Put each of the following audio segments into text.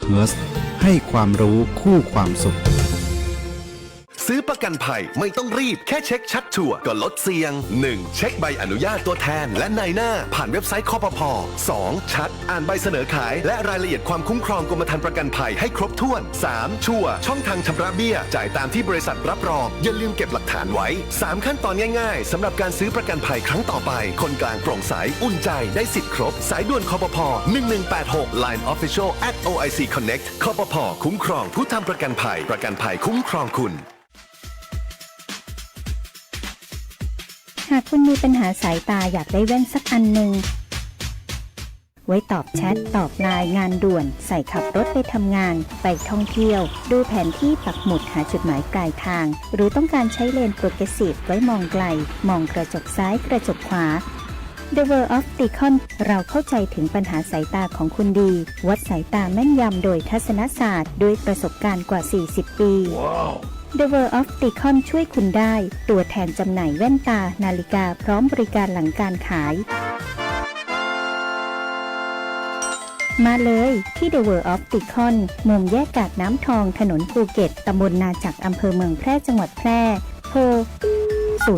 เฮิร์สให้ความรู้คู่ความสุขซื้อประกันภัยไม่ต้องรีบแค่เช็คชัดชัวร์ก็ลดเสี่ยง 1. เช็คใบอนุญาตตัวแทนและนายหน้าผ่านเว็บไซต์คปภ. 2. ชัดอ่านใบเสนอขายและรายละเอียดความคุ้มครองกรมธรรม์ประกันภัยให้ครบถ้วน 3. ชัวร์ช่องทางชำระเบี้ยจ่ายตามที่บริษัทรับรองอย่าลืมเก็บหลักฐานไว้ 3 ขั้นตอนง่ายๆสำหรับการซื้อประกันภัยครั้งต่อไปคนกลางโปร่งใสอุ่นใจได้สิทธิ์ครบสายด่วนคปภ. 1186 Line Official @OIC Connect คปภ.คุ้มครองผู้ทำประกันภัยคุ้มครองคุณหากคุณมีปัญหาสายตาอยากได้แว่นสักอันหนึ่งไว้ตอบแชทตอบไลน์งานด่วนใส่ขับรถไปทำงานไปท่องเที่ยวดูแผนที่ปักหมุดหาจุดหมายปลายทางหรือต้องการใช้เลนโปรเกรสซีฟไว้มองไกลมองกระจกซ้ายกระจกขวา The World of Opticon เราเข้าใจถึงปัญหาสายตาของคุณดีวัดสายตาแม่นยำโดยทัศนศาสตร์ด้วยประสบการณ์กว่า 40 ปี The World of Opticon ช่วยคุณได้ตัวแทนจำหน่ายแว่นตานาฬิกาพร้อมบริการหลังการขายมาเลยที่ The World of Opticon มุมแยกกาดน้ำทองถนนภูเก็ตตำบลนาจักอำเภอเมืองแพร่จังหวัดแพร่โทร0819520545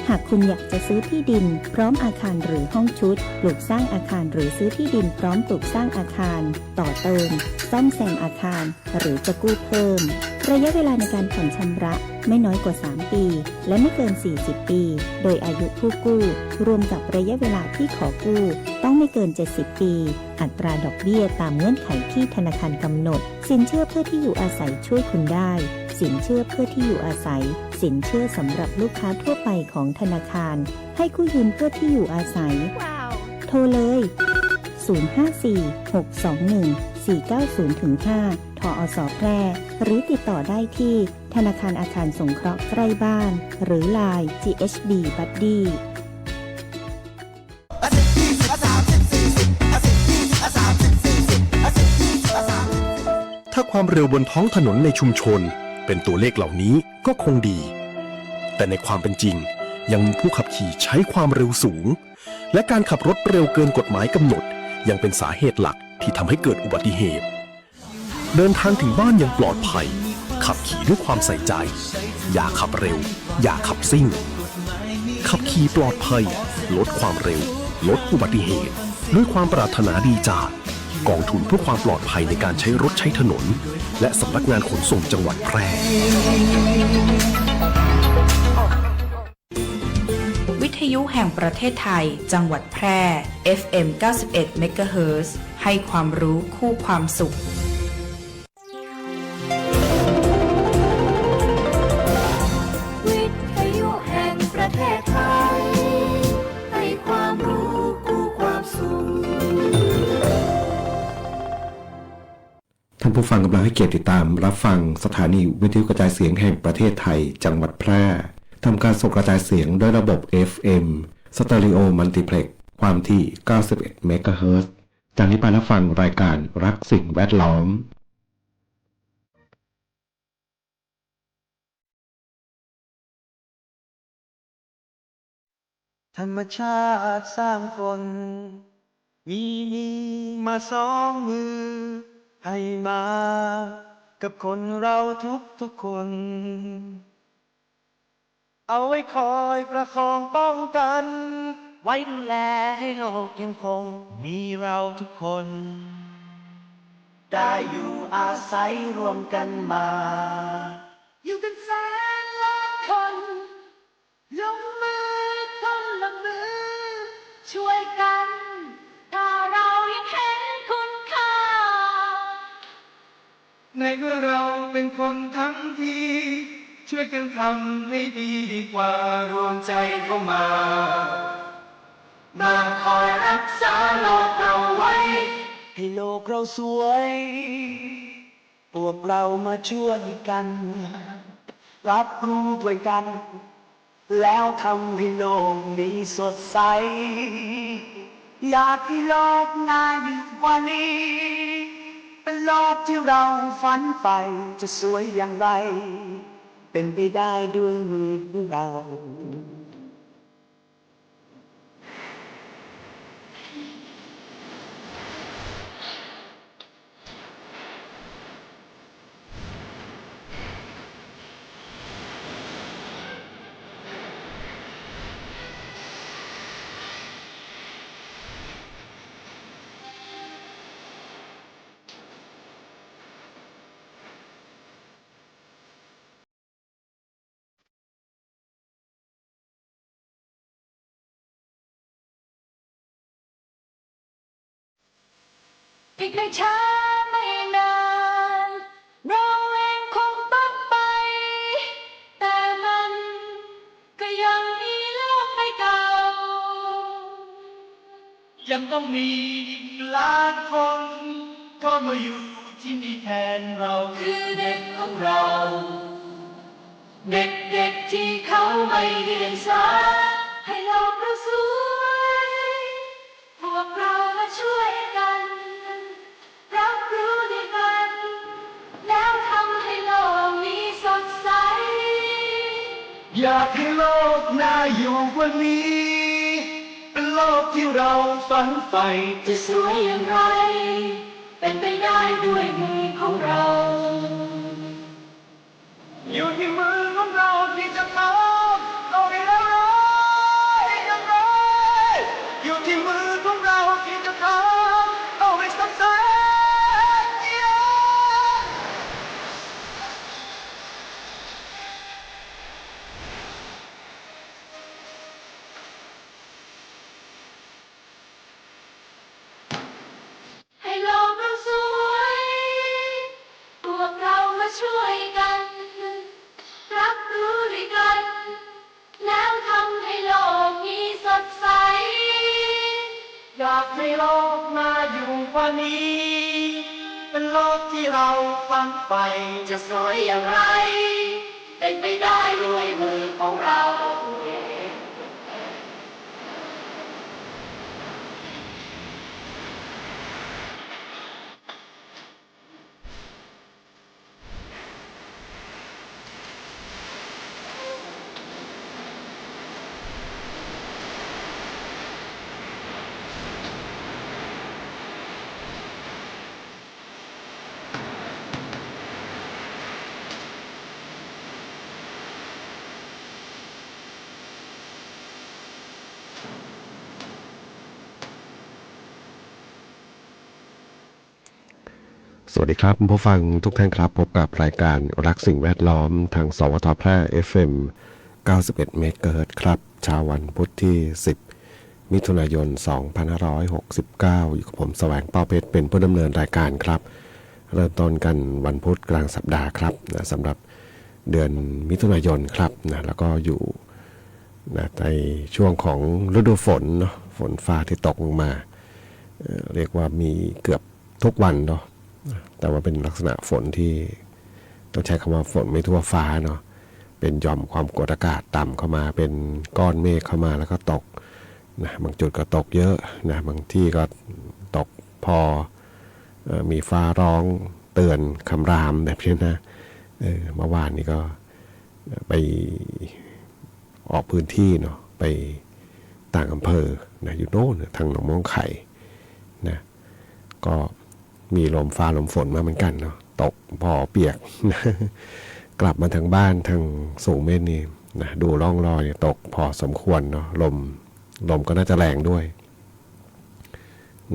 หากคุณอยากจะซื้อที่ดินพร้อมอาคารหรือห้องชุดปลูกสร้างอาคารหรือซื้อที่ดินพร้อมปลูกสร้างอาคารต่อเติมซ่อมแซมอาคารหรือจะกู้เพิ่มระยะเวลาในการผ่อนชำระไม่น้อยกว่า3ปีและไม่เกิน40ปีโดยอายุผู้กู้รวมกับระยะเวลาที่ขอกู้ต้องไม่เกิน70ปีอัตราดอกเบี้ยตามเงื่อนไขที่ธนาคารกำหนดสินเชื่อเพื่อที่อยู่อาศัยช่วยคุณได้สินเชื่อเพื่อที่อยู่อาศัยสินเชื่อสำหรับลูกค้าทั่วไปของธนาคารให้กู้ยืมเพื่อที่อยู่อาศัย โทรเลย054-621-490-5 ทอสแพร่หรือติดต่อได้ที่ธนาคารอาคารสงเคราะห์ใกล้บ้านหรือ LINE GHB Buddy ถ้าความเร็วบนท้องถนนในชุมชนเป็นตัวเลขเหล่านี้ก็คงดีแต่ในความเป็นจริงยังมีผู้ขับขี่ใช้ความเร็วสูงและการขับรถเร็วเกินกฎหมายกำหนดยังเป็นสาเหตุหลักที่ทำให้เกิดอุบัติเหตุเดินทางถึงบ้านอย่างปลอดภัยขับขี่ด้วยความใส่ใจอย่าขับเร็วอย่าขับซิ่งขับขี่ปลอดภัยลดความเร็วลดอุบัติเหตุด้วยความปรารถนาดีจากกองทุนเพื่อความปลอดภัยในการใช้รถใช้ถนนและสำนักงานขนส่งจังหวัดแพร่วิทยุแห่งประเทศไทยจังหวัดแพร่ FM 91 MHz ให้ความรู้คู่ความสุขวิทยุแห่งประเทศไทยให้ความรู้คู่ความสุขท่านผู้ฟังกำลังให้เกียรติติดตามรับฟังสถานีวิทยุกระจายเสียงแห่งประเทศไทยจังหวัดแพร่ทำการส่งกระจายเสียงด้วยระบบ FM Stereo Multiplex ความถี่ 91 เมกะเฮิรตซ์ จากนี้ไปรับฟังรายการรักสิ่งแวดล้อมธรรมชาติสร้างคนมีมาสองมือให้มากับคนเราทุกคนเอาไว้คอยประคองป้องกันไว้ดูแลให้โลกยังคงมีเราทุกคนได้อยู่อาศัยรวมกันมาอยู่กันแสนล้านคนลงมือคนละมือช่วยกันถ้าเรายังเห็นคุณค่าในเมื่อเราเป็นคนทั้งทีช่วยกันทำให้ดีดีกว่ารวมใจเข้ามาคอยรักษาโลกเราไว้ให้โลกเราสวยพวกเรามาช่วยกันรับรู้ด้วยกันแล้วทำให้โลกนี้สดใสอยากให้โลกน่าอยู่กว่านี้เป็นโลกที่เราฝันใฝ่จะสวยอย่างไรเป็นไปได้ด้วยมือของเรา อีกไม่ช้าไม่นานเราเองคงต้องไป แต่มันก็ยังมีโลกใบเก่ายังต้องมีอีกล้านคนก็มาอยู่ที่นี่แทนเราคือเด็กของเราเด็กๆที่เขาไม่เรียนสายให้โลกเราสวยพวกเรามาช่วยกันรับรู้ด้วยกันแล้วทำให้โลกนี้สดใสอยากให้โลกน่าอยู่กว่านี้เป็นโลกที่เราฝันใฝ่จะสวยอย่างไรเป็นไปได้ด้วยมือของเราอยู่ที่มือของเราที่จะทำเอาให้เราอย่างไรอยู่ที่มือของเราที่จะทำเอาให้สดใสให้โลกเราสวยพวกเรามาช่วยกันรับรู้ด้วยกันแล้วทำให้โลกนี้สดใสอยากให้โลกมาอยู่กว่านี้เป็นโลกที่เราฝันใฝ่จะสวยอย่างไรเป็นไปได้ด้วยมือของเราสวัสดีครับผู้ฟังทุกท่านครับพบกับรายการรักสิ่งแวดล้อมทางสวทแพร่ FM 91 เมกะเฮิรตซ์ครับเช้าวันพุธที่ 10 มิถุนายน 2569 อยู่กับผมแสวงเป้าเพชรเป็นผู้ดำเนินรายการครับเริ่มต้นกันวันพุธกลางสัปดาห์ครับสำหรับเดือนมิถุนายนครับแล้วก็อยู่ในช่วงของฤดูฝนเนาะฝนฟ้าที่ตกลงมาเรียกว่ามีเกือบทุกวันเนาะแต่ว่าเป็นลักษณะฝนที่ต้องใช้คำว่าฝนไม่ทั่วฟ้าเนาะเป็นหย่อมความกดอากาศต่ำเข้ามาเป็นก้อนเมฆเข้ามาแล้วก็ตกนะบางจุดก็ตกเยอะนะบางที่ก็ตกพอมีฟ้าร้องเตือนคำรามแบบนี้นะเมื่อวานนี้ก็ไปออกพื้นที่เนาะไปต่างอำเภอนะอยู่โน่นทางหนองม่วงไข่นะก็มีลมฟ้าลมฝนมาเหมือนกันเนาะตกพอเปียก กลับมาทางบ้านทางสูงเม่นนี่นะดูร่องรอยตกพอสมควรเนาะลมก็น่าจะแรงด้วย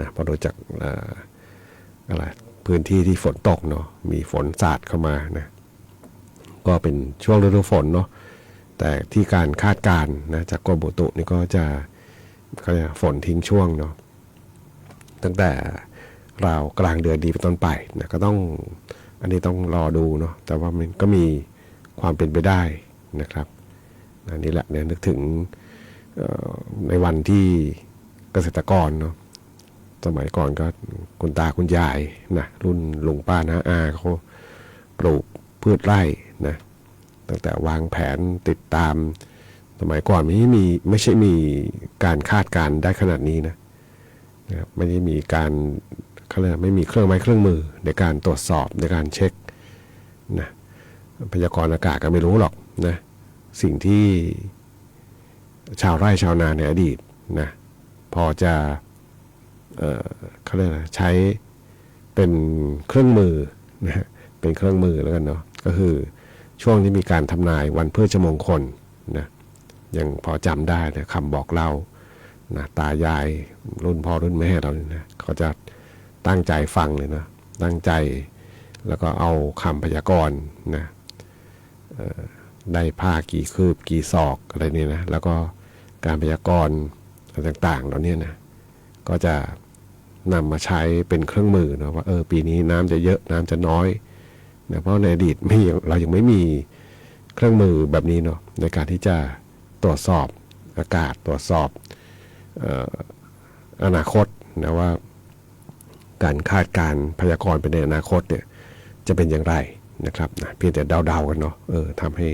นะพอดูจากอะไรพื้นที่ที่ฝนตกเนาะมีฝนสาดเข้ามานะก็เป็นช่วงฤดูฝนเนาะแต่ที่การคาดการณ์นะจากกรมอุตุนี่ก็จะฝนทิ้งช่วงเนาะตั้งแต่ราวกลางเดือนดีเป็นต้นไปนะก็ต้องอันนี้ต้องรอดูเนาะแต่ว่ามันก็มีความเป็นไปได้นะครับนี่แหละเนี่ยนึกถึงในวันที่เกษตรกรเนาะสมัยก่อนก็คุณตาคุณยายนะรุ่นลุงป้าน้าอาเขาปลูกพืชไร่นะตั้งแต่วางแผนติดตามสมัยก่อนไม่ใช่มีการคาดการณ์ได้ขนาดนี้นะไม่ได้มีการไม่มีเครื่องไม้เครื่องมือในการตรวจสอบในการเช็คนะพยากรณ์อากาศก็ไม่รู้หรอกนะสิ่งที่ชาวไร่ชาวนาในอดีตนะพอจะใช้เป็นเครื่องมือนะเป็นเครื่องมือแล้วกันเนาะก็คือช่วงที่มีการทำนายวันพฤชมงคลนะยังพอจำได้นะคำบอกเล่านะตายายรุ่นพ่อรุ่นแม่เราเนี่ยนะเขาจะตั้งใจฟังเลยนะตั้งใจแล้วก็เอาคำพยากรณ์นะได้ผ้ากี่คืบกี่ศอกอะไรนี่นะแล้วก็การพยากรณ์ต่างๆเหล่านี้นะก็จะ นำมาใช้เป็นเครื่องมือนะว่าปีนี้น้ำจะเยอะน้ำจะน้อยนะเพราะในอดีตเรายังไม่มีเครื่องมือแบบนี้เนาะในการที่จะตรวจสอบอากาศตรวจสอบอนาคตนะว่าการคาดการณ์พยากรณ์ไปในอนาคตเนี่ยจะเป็นอย่างไรนะครับนะเพียงแต่เดาๆกันเนาะทำให้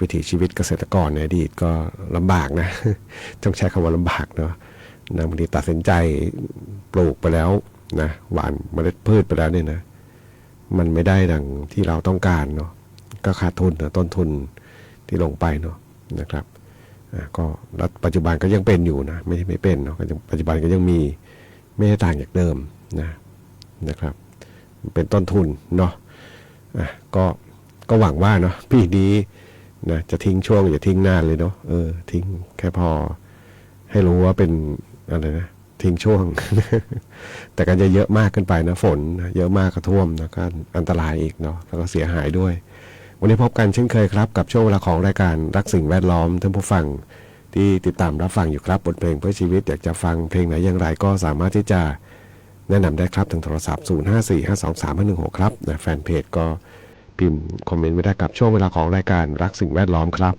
วิถีชีวิตเกษตรกรในอดีตก็ลำบากนะต้องใช้คำว่าลำบากเนาะบางทีตัดสินใจปลูกไปแล้วนะหว่านเมล็ดพืชไปแล้วเนี่ยนะมันไม่ได้ดังที่เราต้องการเนาะก็ขาดทุนนะต้นทุนที่ลงไปเนาะนะครับก็แล้วปัจจุบันก็ยังเป็นอยู่นะไม่เป็นเนาะปัจจุบันก็ยังมีไม่ได้ต่างจากเดิมนะครับเป็นต้นทุนเนาะก็หวังว่าเนาะปีนี้นะจะทิ้งช่วงอย่าทิ้งนานเลยเนาะทิ้งแค่พอให้รู้ว่าเป็นอะไรนะทิ้งช่วง แต่ก็จะเยอะมากขึ้นไปนะฝนเยอะมากก็ท่วมนะก็อันตรายอีกเนาะแล้วก็เสียหายด้วยวันนี้พบกันเช่นเคยครับกับช่วงเวลาของรายการรักสิ่งแวดล้อมท่านผู้ฟังที่ติดตามรับฟังอยู่ครับบทเพลงเพื่อชีวิตอยากจะฟังเพลงไหนอย่างไรก็สามารถที่จะแนะนำได้ครับทางโทรศัพท์0545231516ครับนะแฟนเพจก็พิมพ์คอมเมนต์ไว้ได้กับช่วงเวลาของรายการรักสิ่งแวดล้อมครับ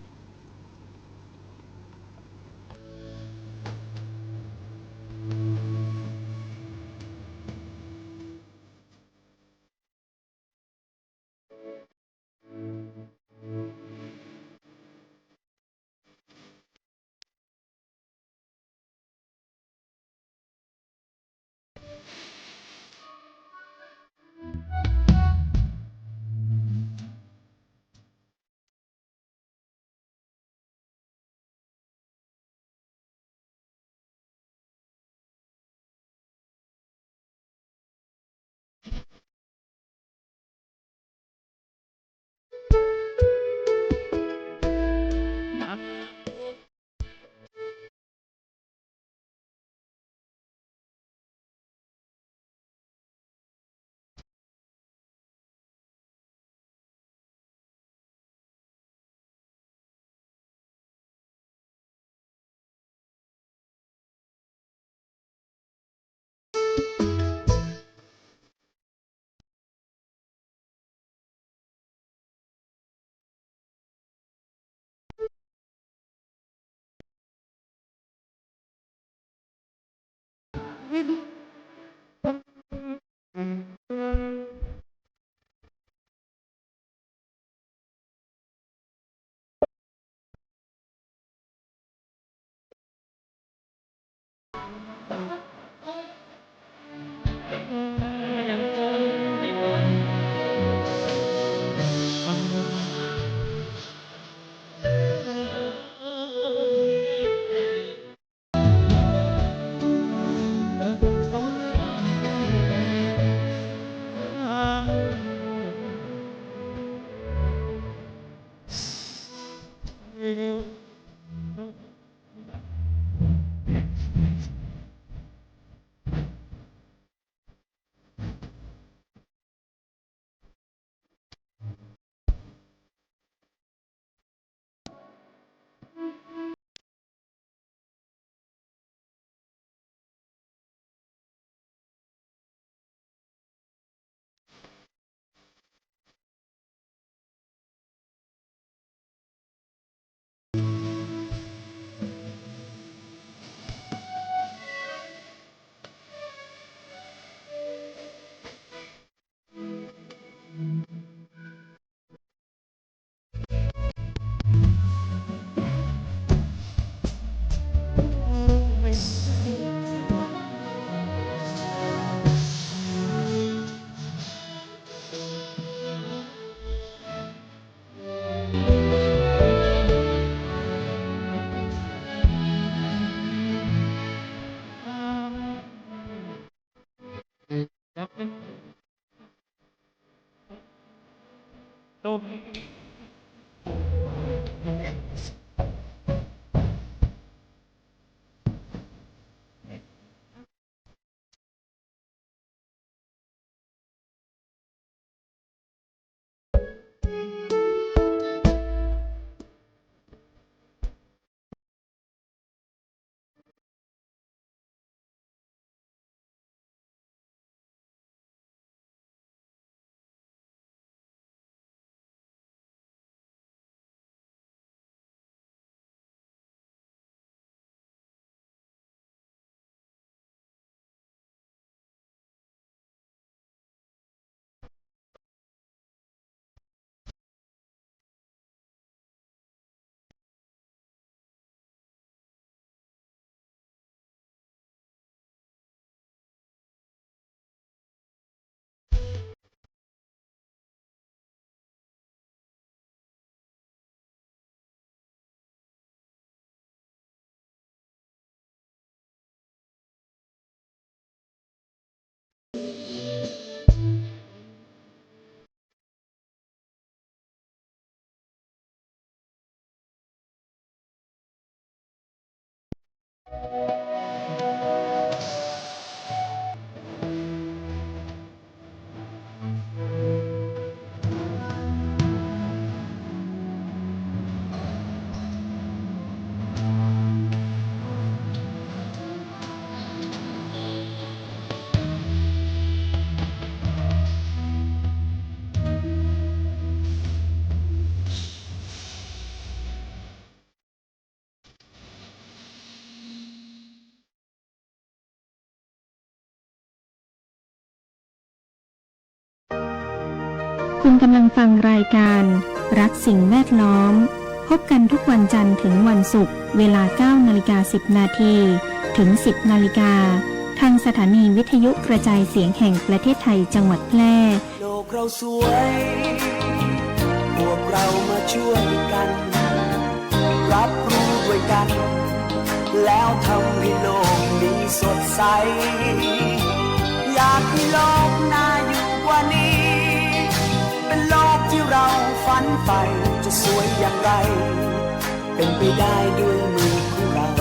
คุณกำลังฟังรายการรักสิ่งแวดล้อมพบกันทุกวันจันทร์ถึงวันศุกร์เวลา 9:10 นาทีถึง 10 นาฬิกาทางสถานีวิทยุกระจายเสียงแห่งประเทศไทยจังหวัดแพร่ โลกเราสวยพวกเรามาช่วยกันรับรู้ด้วยกัน แล้วทำให้โลกนี้สดใสอยากให้โลกน่าอยู่กว่านี้เป็นโลกที่เราฝันใฝ่จะสวยอย่างไรเป็นไปได้ด้วยมือของเรา ค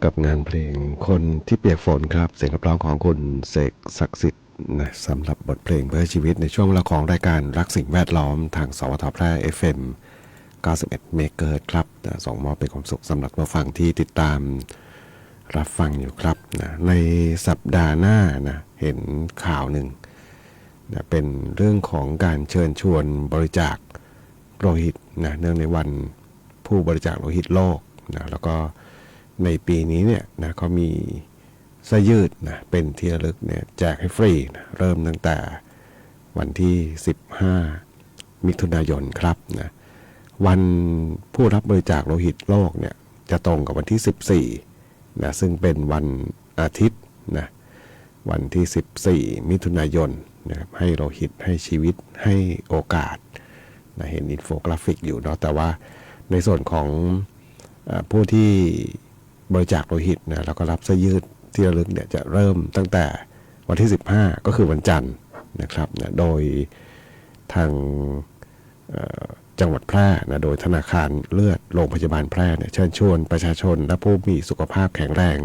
กับงานเพลงคนที่เปียกฝนครับเสียงขับร้องของคุณเสกศักดิ์สิทธิ์นะสำหรับบทเพลงเพื่อชีวิตในช่วงเวลาของรายการรักสิ่งแวดล้อมทางสวทแพร่ FM 91 เมกะเฮิรตซ์ครับส่งมอบเป็นความสุขสำหรับผู้ฟังที่ติดตามรับฟังอยู่ครับนะในสัปดาห์หน้านะเห็นข่าวหนึ่งนะเป็นเรื่องของการเชิญชวนบริจาคโลหิตนะเนื่องในวันผู้บริจาคโลหิตโลกนะแล้วก็ในปีนี้เนี่ยนะเขามีเสื้อยืดนะเป็นที่ระลึกเนี่ยแจกให้ฟรีนะเริ่มตั้งแต่วันที่15มิถุนายนครับนะวันผู้รับบริจาคโลหิตโลกเนี่ยจะตรงกับวันที่14นะซึ่งเป็นวันอาทิตย์นะวันที่14มิถุนายนนะครับให้โลหิตให้ชีวิตให้โอกาสนะเห็นอินโฟกราฟิกอยู่เนาะแต่ว่าในส่วนของผู้ที่บริจาคโลหิตนะแล้วก็รับเสื้อยืดที่ระลึกเนี่ยจะเริ่มตั้งแต่วันที่15ก็คือวันจันทร์นะครับนะโดยทางจังหวัดแพร่นะโดยธนาคารเลือดโรงพยาบาลแพร่เนี่ยเชิญชวนประชาชนและผู้มีสุขภาพแข็งแรง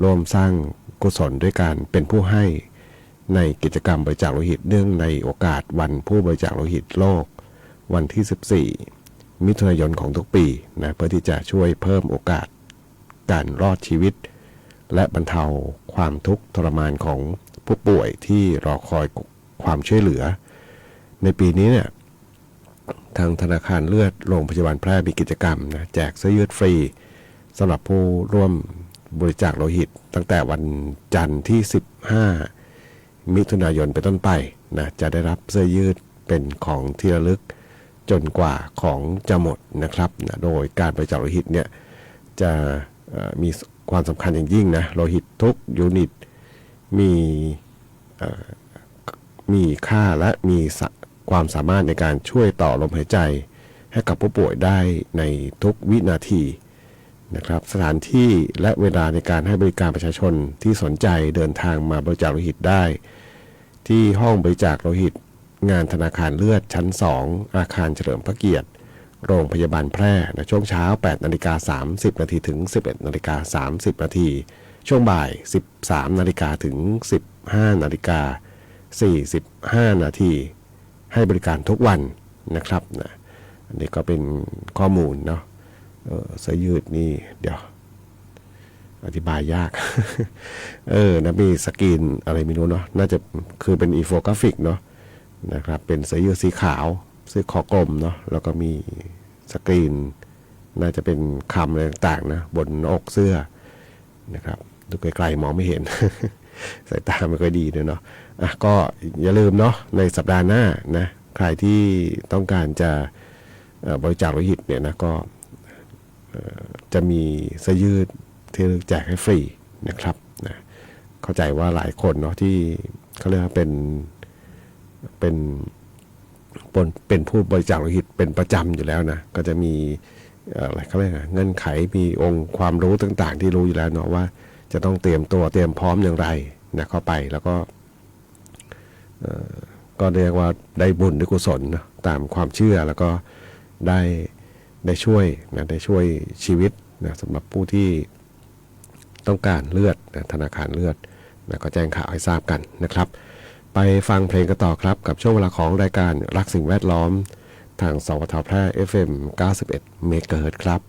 ร่วมสร้างกุศลด้วยการเป็นผู้ให้ในกิจกรรมบริจาคโลหิตเนื่องในโอกาสวันผู้บริจาคโลหิตโลกวันที่14มิถุนายนของทุกปีนะเพื่อที่จะช่วยเพิ่มโอกาสการรอดชีวิตและบรรเทาความทุกข์ทรมานของผู้ป่วยที่รอคอยความช่วยเหลือในปีนี้เนี่ยทางธนาคารเลือดโรงพยาบาลแพร่มีกิจกรรมนะแจกเสื้อยืดฟรีสำหรับผู้ร่วมบริจาคโลหิตตั้งแต่วันจันทร์ที่15มิถุนายนเป็นต้นไปนะจะได้รับเสื้อยืดเป็นของที่ระลึกจนกว่าของจะหมดนะครับนะโดยการบริจาคโลหิตเนี่ยจะมีความสำคัญอย่างยิ่งนะโลหิตทุกยูนิตมีค่าและมีความสามารถในการช่วยต่อลมหายใจให้กับผู้ป่วยได้ในทุกวินาทีนะครับสถานที่และเวลาในการให้บริการประชาชนที่สนใจเดินทางมาบริจาคโลหิตได้ที่ห้องบริจาคโลหิตงานธนาคารเลือดชั้น2อาคารเฉลิมพระเกียรติโรงพยาบาลแพร่ในช่วงเช้า 8:30 นถึง 11:30 นช่วงบ่าย 13:00 นถึง 15:45 นให้บริการทุกวันนะครับนะอันนี้ก็เป็นข้อมูลเนาะเสื้อยืดนี่เดี๋ยวอธิบายยาก นะมีสกรีนอะไรไม่รู้เนาะน่าจะคือเป็นอินโฟกราฟิกเนาะนะครับเป็นเสื้อยืดสีขาวเสื้อคอกลมเนาะแล้วก็มีสกรีนน่าจะเป็นคำอะไรต่างๆนะบนอกเสื้อนะครับดูไกลๆมองไม่เห็น สายตาไม่ค่อยดีเลยเนาะก็อย่าลืมเนาะในสัปดาห์หน้านะใครที่ต้องการจะบริจาคโลหิตเนี่ยนะก็จะมีเสื้อยืดที่แจกให้ฟรีนะครับนะเข้าใจว่าหลายคนเนาะที่เขาเรียกว่าเป็นผู้บริจาคโลหิตเป็นประจำอยู่แล้วนะก็จะมีอะไรเขาเรียกเงื่อนไขมีองค์ความรู้ต่างๆที่รู้อยู่แล้วเนาะว่าจะต้องเตรียมตัวเตรียมพร้อมอย่างไรนะเข้าไปแล้วก็เรียกว่าได้บุญได้กุศลนะตามความเชื่อแล้วก็ได้ช่วยนะได้ช่วยชีวิตนะสำหรับผู้ที่ต้องการเลือดนะธนาคารเลือดนะก็แจ้งข่าวให้ทราบกันนะครับไปฟังเพลงกันต่อครับกับช่วงเวลาของรายการรักสิ่งแวดล้อมทางสวทแพร่ FM 91 เมกะเฮิรตซ์ครับ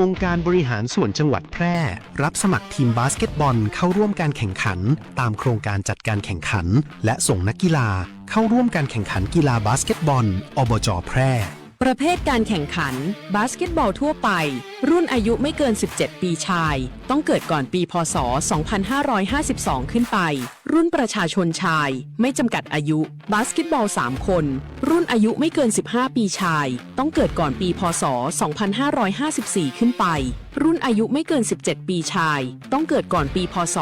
องค์การบริหารส่วนจังหวัดแพร่รับสมัครทีมบาสเกตบอลเข้าร่วมการแข่งขันตามโครงการจัดการแข่งขันและส่งนักกีฬาเข้าร่วมการแข่งขันกีฬาบาสเกตบอลอบจ.แพร่ประเภทการแข่งขันบาสเกตบอลทั่วไปรุ่นอายุไม่เกิน 17 ปีชายต้องเกิดก่อนปีพ.ศ. 2552 ขึ้นไปรุ่นประชาชนชายไม่จำกัดอายุบาสเกตบอล 3 คนรุ่นอายุไม่เกิน 15 ปีชายต้องเกิดก่อนปีพ.ศ. 2554 ขึ้นไปรุ่นอายุไม่เกิน 17 ปีชายต้องเกิดก่อนปีพ.ศ.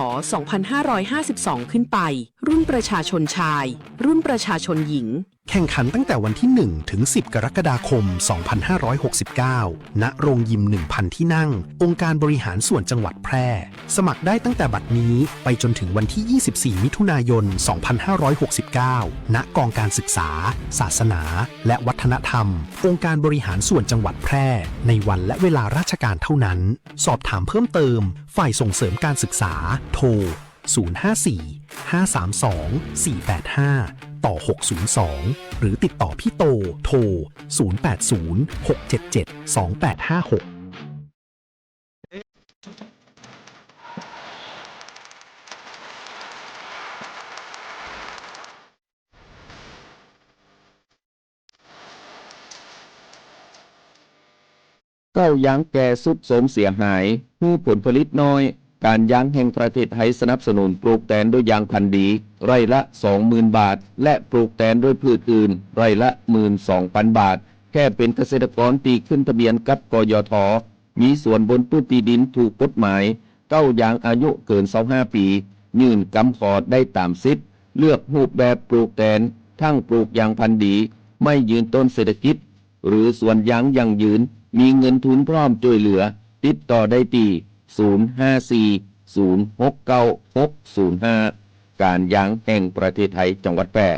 2552 ขึ้นไปรุ่นประชาชนชายรุ่นประชาชนหญิงแข่งขันตั้งแต่วันที่ 1 ถึง 10 กรกฎาคม 2569 ณ โรงยิม 1,000 ที่นั่ง องค์การบริหารส่วนจังหวัดแพร่ สมัครได้ตั้งแต่บัดนี้ไปจนถึงวันที่ 24 มิถุนายน 2569 ณ กองการศึกษา ศาสนา และวัฒนธรรม องค์การบริหารส่วนจังหวัดแพร่ ในวันและเวลาราชการเท่านั้น สอบถามเพิ่มเติม ฝ่ายส่งเสริมการศึกษา โทร 054-532-485 ต่อ 602 หรือติดต่อพี่โต โทร 080-677-2856ข้าวยางแก่สุดโสมเสียหายผู้ผลผลิตน้อยการยางแห่งประเทศไทยสนับสนุนปลูกแตนด้วยยางพันธุ์ดีไร่ละ 20,000 บาทและปลูกแตนด้วยพืชอื่นไร่ละ 12,000 บาทแค่เป็นเกษตรกรตีขึ้นทะเบียนกับกยท.มีส่วนบนพื้นที่ดินถูกกฎหมายเก้ายางอายุเกิน25 ปียื่นกำขอได้ตามสิทธิ์เลือกรูปแบบปลูกแตนทั้งปลูกยางพันธุ์ดีไม่ยืนต้นเศรษฐกิจหรือสวนยางยั่งยืนมีเงินทุนพร้อมช่วยเหลือติดต่อได้ที่054-069-605 การยางแห่งประเทศไทยจังหวัดแพร่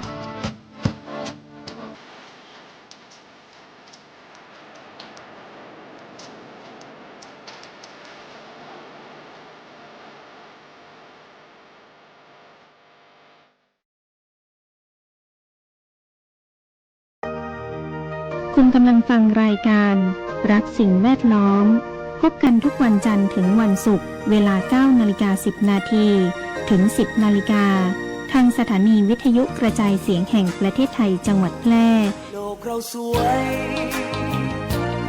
คุณกำลังฟังรายการรักสิ่งแวดล้อมพบกันทุกวันจันทร์ถึงวันศุกร์เวลา 9:10 นาทีถึง 10 นาฬิกาทางสถานีวิทยุกระจายเสียงแห่งประเทศไทยจังหวัดแพร่โลกเราสวย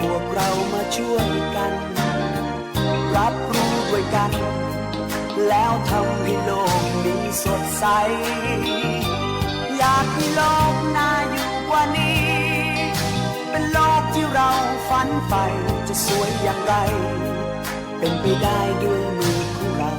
พวกเรามาช่วยกันรับรู้ด้วยกันแล้วทำให้โลกนี้สดใสอยากให้โลกน่าอยู่กว่านี้เป็นโลกที่เราฝันใฝ่จะสวยอย่างไรเป็นไปได้ด้วยมือของเรา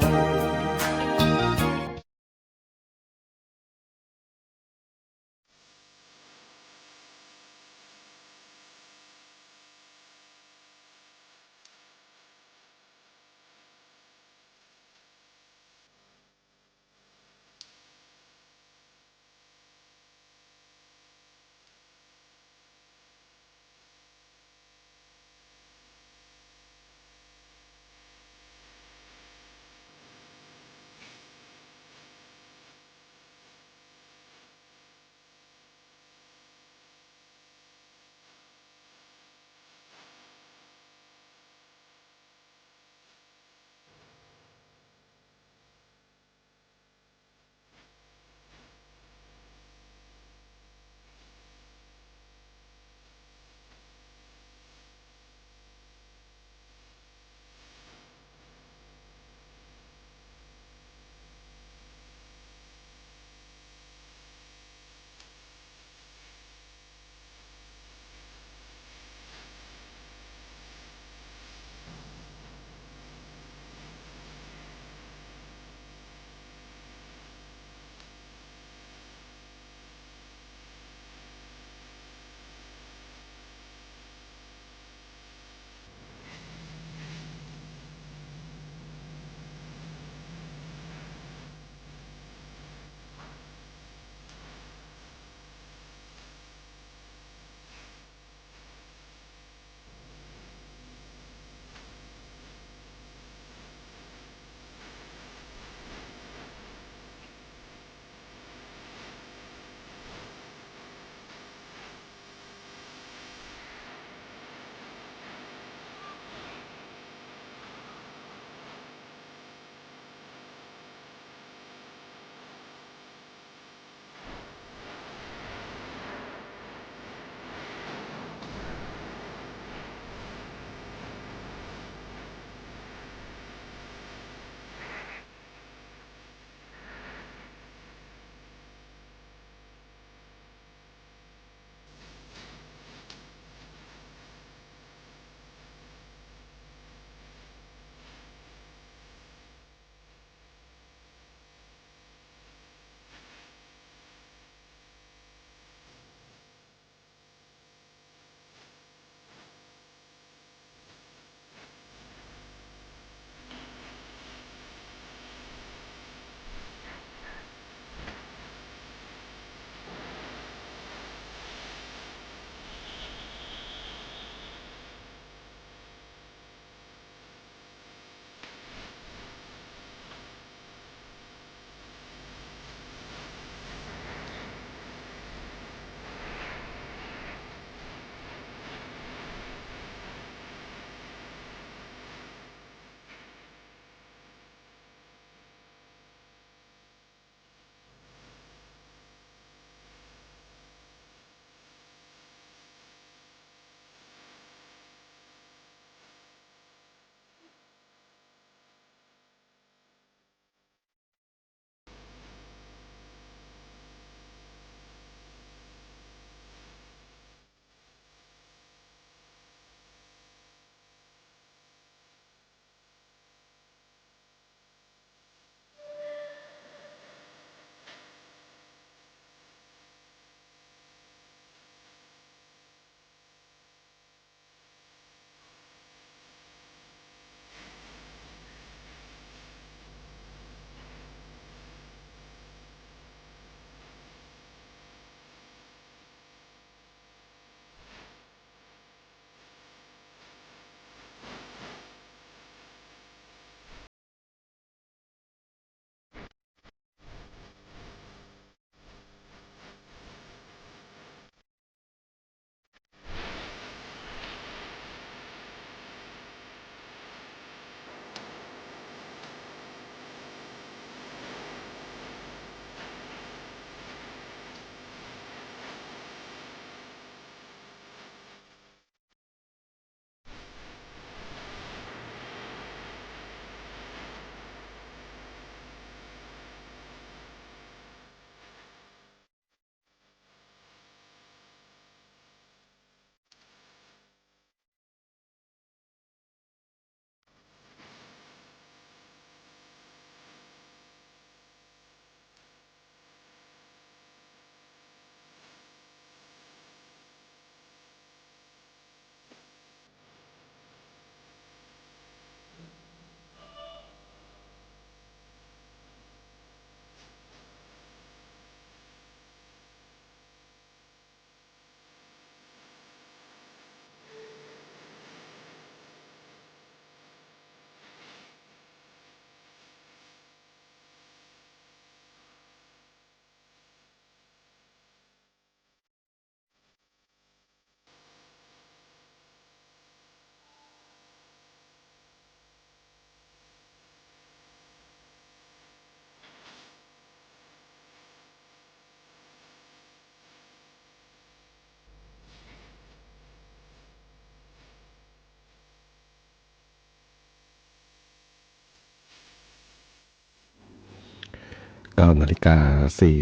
9 นาฬิกา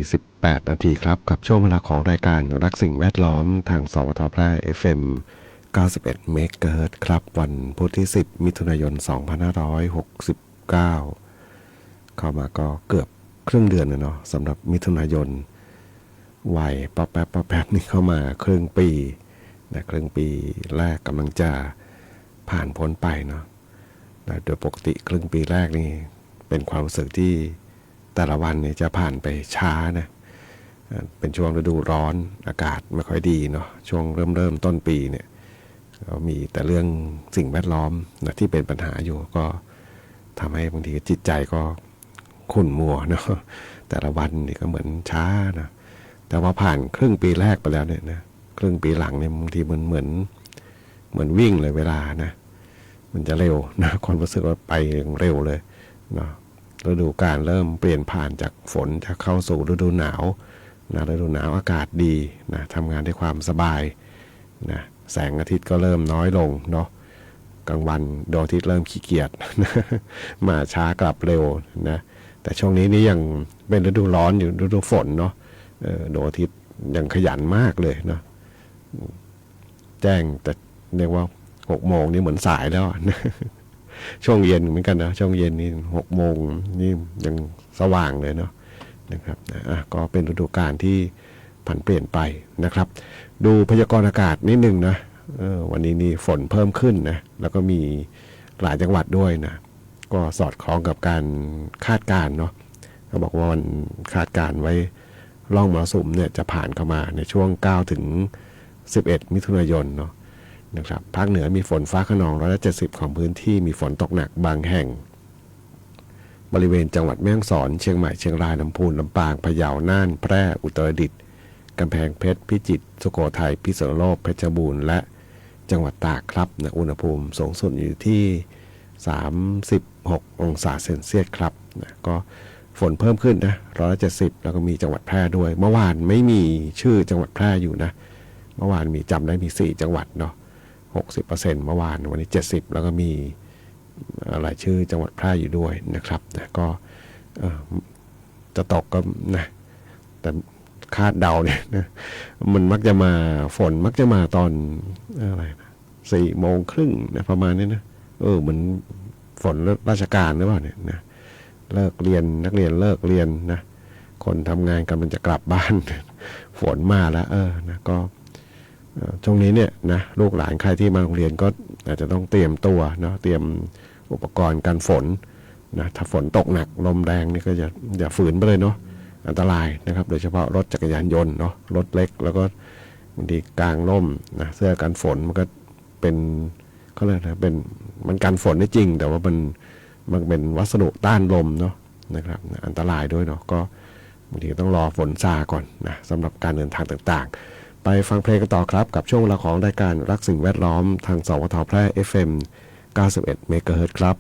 48 นาทีครับกับช่วงเวลาของรายการรักสิ่งแวดล้อมทางสวทแพร่ FM 91 เมกะเฮิรตซ์ครับวันพุธที่ 10 มิถุนายน 2569 เข้ามาก็เกือบครึ่งเดือนแล้วเนาะสำหรับมิถุนายนวัยป๊อปแป๊บนี่เข้ามาครึ่งปีนะครึ่งปีแรกกำลังจะผ่านพ้นไปเนาะโดยปกติครึ่งปีแรกนี่เป็นความรู้สึกที่แต่ละวันเนี่ยจะผ่านไปช้านะเป็นช่วงฤดูร้อนอากาศไม่ค่อยดีเนาะช่วงเริ่มต้นปีเนี่ยก็มีแต่เรื่องสิ่งแวดล้อมนะที่เป็นปัญหาอยู่ก็ทำให้บางทีจิตใจก็ขุ่นมัวเนาะแต่ละวันนี่ก็เหมือนช้านะแต่ว่าผ่านครึ่งปีแรกไปแล้วเนี่ยนะครึ่งปีหลังเนี่ยบางทีมันเหมือนวิ่งเลยเวลานะมันจะเร็วนะความรู้สึกว่าไปเร็วเลยเนาะฤดูกาลเริ่มเปลี่ยนผ่านจากฝนจะเข้าสู่ฤดูหนาวนะฤดูหนาวอากาศดีนะทำงานด้วยความสบายนะแสงอาทิตย์ก็เริ่มน้อยลงเนาะกลางวันดวงอาทิตย์เริ่มขี้เกียจ มาช้ากลับเร็วนะแต่ช่วงนี้นี่ยังเป็นฤดูร้อนอยู่ฤดูฝนเนาะดวงอาทิตย์ยังขยันมากเลยเนาะแจ้งแต่เรียกว่า6 โมงนี่เหมือนสายแล้วนะ ช่วงเย็นเหมือนกันนะช่วงเย็นนี่6 โมงนี่ยังสว่างเลยเนาะนะครับก็เป็นฤดูกาลที่ผันเปลี่ยนไปนะครับดูพยากรณ์อากาศนิดนึงนะวันนี้นี่ฝนเพิ่มขึ้นนะแล้วก็มีหลายจังหวัดด้วยนะก็สอดคล้องกับการคาดการณ์เนาะเขาบอกว่าวันคาดการณ์ไว้ร่องมรสุมเนี่ยจะผ่านเข้ามาในช่วง9 ถึง 11 มิถุนายนเนาะนะครับภาคเหนือมีฝนฟ้าคะนอง170ของพื้นที่มีฝนตกหนักบางแห่งบริเวณจังหวัดแม่ฮ่องสอนเชียงใหม่เชียงรายลำพูนลำปางพะเยาน่านแพร่อุตรดิตถ์กำแพงเพชรพิจิตรสุโขทัยพิษณุโลกเพชรบูรณ์และจังหวัดตากครับนะอุณหภูมิสูงสุดอยู่ที่36 องศาเซนเซียสครับนะก็ฝนเพิ่มขึ้นนะ170แล้วก็มีจังหวัดแพร่ด้วยเมื่อวานไม่มีชื่อจังหวัดแพร่อยู่นะเมื่อวานมีจำได้มี4 จังหวัดเนาะ60%เมื่อวานวันนี้70แล้วก็มีรายชื่อจังหวัดแพร่อยู่ด้วยนะครับนะก็จะตกก็นะแต่คาดเดาเนี่ยนะมันมักจะมาฝนมักจะมาตอนอะไรนะ4 โมงครึ่งนะประมาณนี้นะเหมือนฝนราชการหรือเปล่าเนี่ยนะเลิกเรียนนักเรียนเลิกเรียนนะคนทำงานกำลังจะกลับบ้านฝนมาแล้วนะก็ช่วงนี้เนี่ยนะลูกหลานใครที่มาโรงเรียนก็อาจจะต้องเตรียมตัวเนาะเตรียมอุปกรณ์กันฝนนะถ้าฝนตกหนักลมแรงนี่ก็อย่าฝืนไปเลยเนาะอันตรายนะครับโดยเฉพาะรถจักรยานยนต์เนาะรถเล็กแล้วก็บางทีกลางร่มนะเสื้อกันฝนมันก็เป็นเขาเรียกนะเป็นมันกันฝนได้จริงแต่ว่ามันเป็นวัสดุต้านลมเนาะนะครับอันตรายด้วยเนาะก็บางทีต้องรอฝนซาก่อนนะสำหรับการเดินทางต่างๆไปฟังเพลงกันต่อครับกับช่วงเวลาของรายการรักสิ่งแวดล้อมทางสวทแพร่ FM 91 เมกะเฮิรตซ์ครับ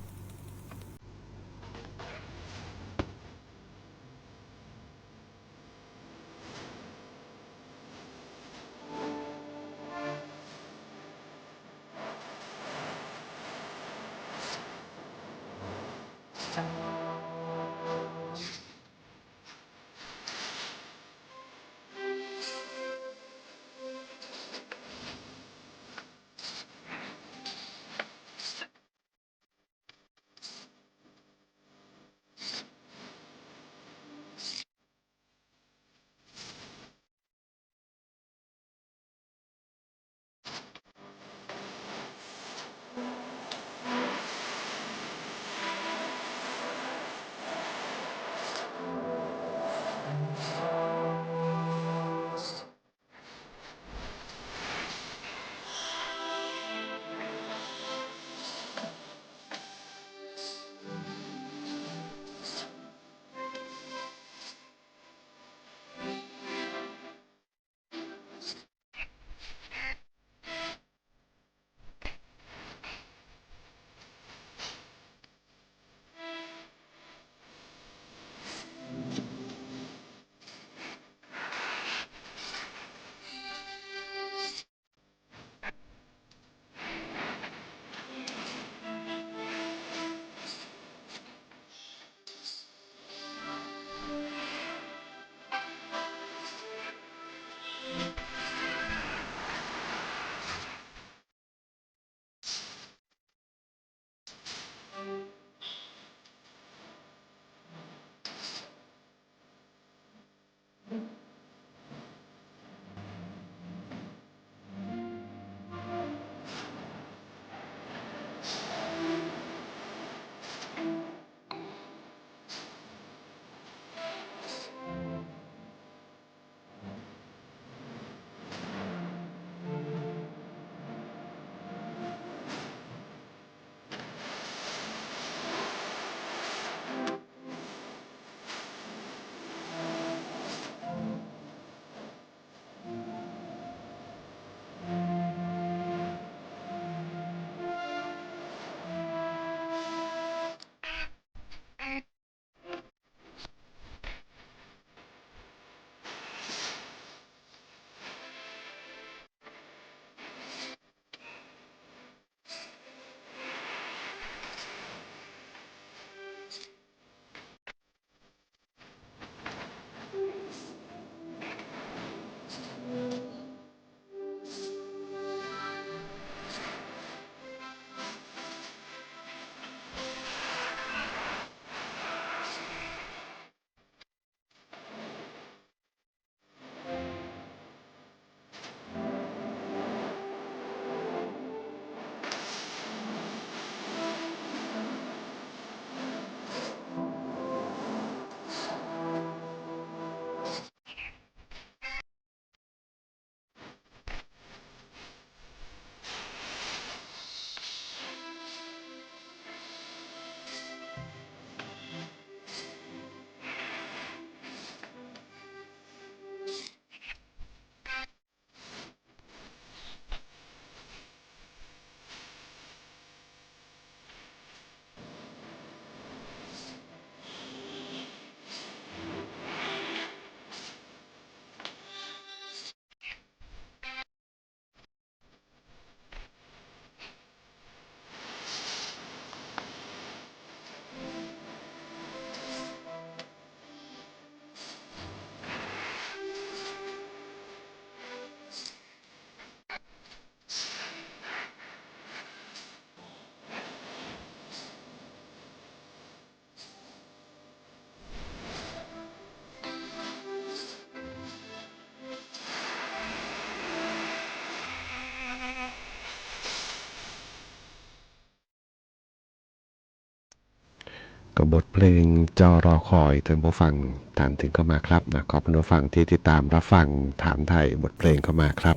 กับบทเพลงจอรอคอยท่านผู้ฟังถามถึงเข้ามาครับนะขอบคุณผู้ฟังที่ติดตามรับฟังถามไทยบทเพลงเข้ามาครับ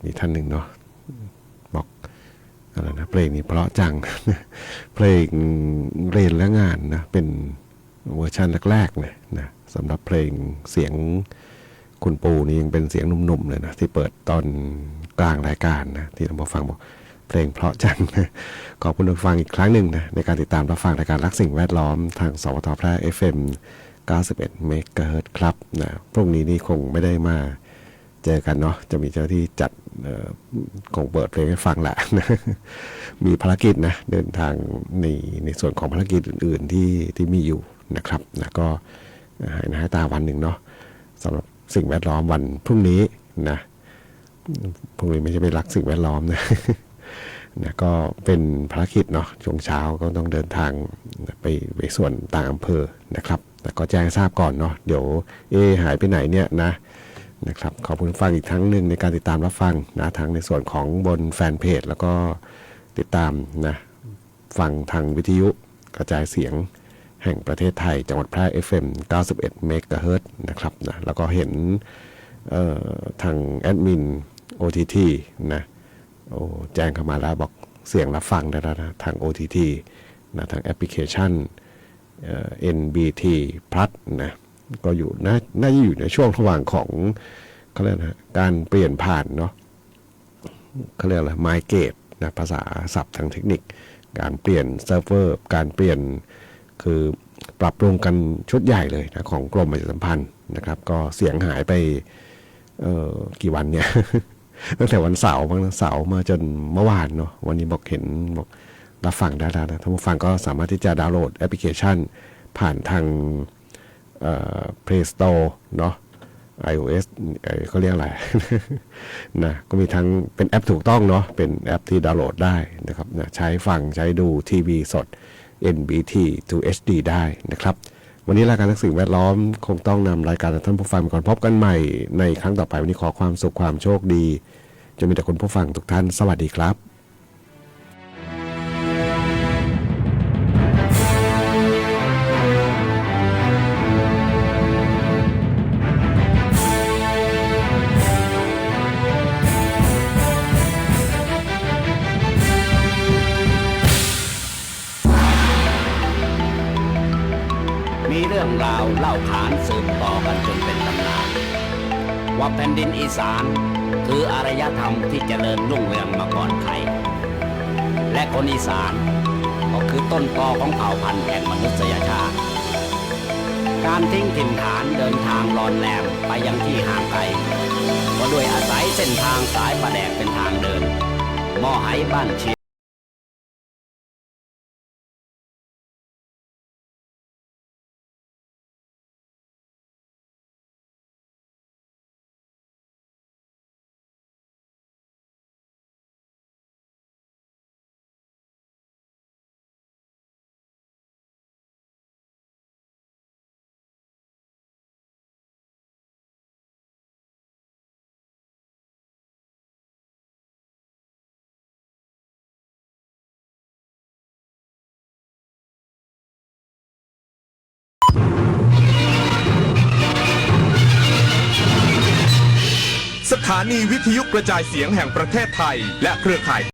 มีท่านหนึ่งเนาะบอกอะไรนะเพลงนี้เพราะจัง เพลงเรียนและงานนะเป็นเวอร์ชันแรกๆเลยนะสำหรับเพลงเสียงคุณปูนี่ยังเป็นเสียงหนุ่มๆเลยนะที่เปิดตอนกลางรายการนะที่ท่านผู้ฟังบอกเพลงเพราะจังนะขอบคุณผู้ฟังอีกครั้งหนึ่งนะในการติดตามรับฟังรายการรักสิ่งแวดล้อมทางสวทแพร่ FM 91 เมกะเฮิรตซ์ครับนะพรุ่งนี้นี่คงไม่ได้มาเจอกันเนาะจะมีเจ้าที่จัดคงเปิดเพลงให้ฟังแหละนะมีภารกิจนะเดินทางในส่วนของภารกิจอื่นๆที่มีอยู่นะครับนะก็หายหน้าตาวันหนึ่งเนาะสำหรับสิ่งแวดล้อมวันพรุ่งนี้นะพรุ่งนี้ไม่ใช่ไปรักสิ่งแวดล้อมนะนะก็เป็นภารกิจเนาะช่วงเช้าก็ต้องเดินทางไปส่วนต่างอำเภอนะครับแต่ก็แจ้งทราบก่อนเนาะเดี๋ยวหายไปไหนเนี่ยนะครับขอบคุณฟังอีกครั้งหนึ่งในการติดตามรับฟังนะทั้งในส่วนของบนแฟนเพจแล้วก็ติดตามนะฟังทางวิทยุกระจายเสียงแห่งประเทศไทยจังหวัดแพร่ FM 91 เมกะเฮิรตซ์นะครับนะแล้วก็เห็นทางแอดมิน OTT นะแจ้งเข้ามาแล้วบอกเสียงรับฟังได้แล้วนะทาง OTT นะทางแอปพลิเคชันNBT Plus นะก็อยู่น่าจะอยู่ในช่วงระหว่างของเขาเรียกนะการเปลี่ยนผ่านเนาะเขาเรียกอะไรไมเกรดนะภาษาศัพท์ทางเทคนิคการเปลี่ยนเซิร์ฟเวอร์การเปลี่ยนคือปรับปรุงกันชุดใหญ่เลยนะของกรมประชาสัมพันธ์นะครับก็เสียงหายไปกี่วันเนี่ย ตั้งแต่วันเสาร์มาจนเมื่อวานเนาะวันนี้บอกเห็นบอกรับฟังได้แล้วนะท่านผู้ฟังก็สามารถที่จะดาวน์โหลดแอปพลิเคชันผ่านทางPlay Store เนาะ iOS เขาเรียกอะไร นะก็มีทั้งเป็นแอปถูกต้องเนาะเป็นแอปที่ดาวน์โหลดได้นะครับนะใช้ฟังใช้ดูทีวีสด NBT to HD ได้นะครับวันนี้รายการสิ่งแวดล้อมคงต้องนำรายการท่านผู้ฟังก่อนพบกันใหม่ในครั้งต่อไปวันนี้ขอความสุขความโชคดีจะมีแต่คนผู้ฟังทุกท่านสวัสดีครับมีเรื่องราวเล่าขานสืบต่อกันจนเป็นตำนานว่าแผ่นดินอีสานคืออารยธรรมที่เจริญรุ่งเรืองมาก่อนใครและคนอีสานก็คือต้นตอของเผ่าพันธุ์แห่งมนุษยชาติการทิ้งถิ่นฐานเดินทางลอนแลมไปยังที่ห่างไกลก็ด้วยอาศัยเส้นทางสายประแดกเป็นทางเดินหม้อไหบ้านเชียสถานีวิทยุกระจายเสียงแห่งประเทศไทยและเครือข่าย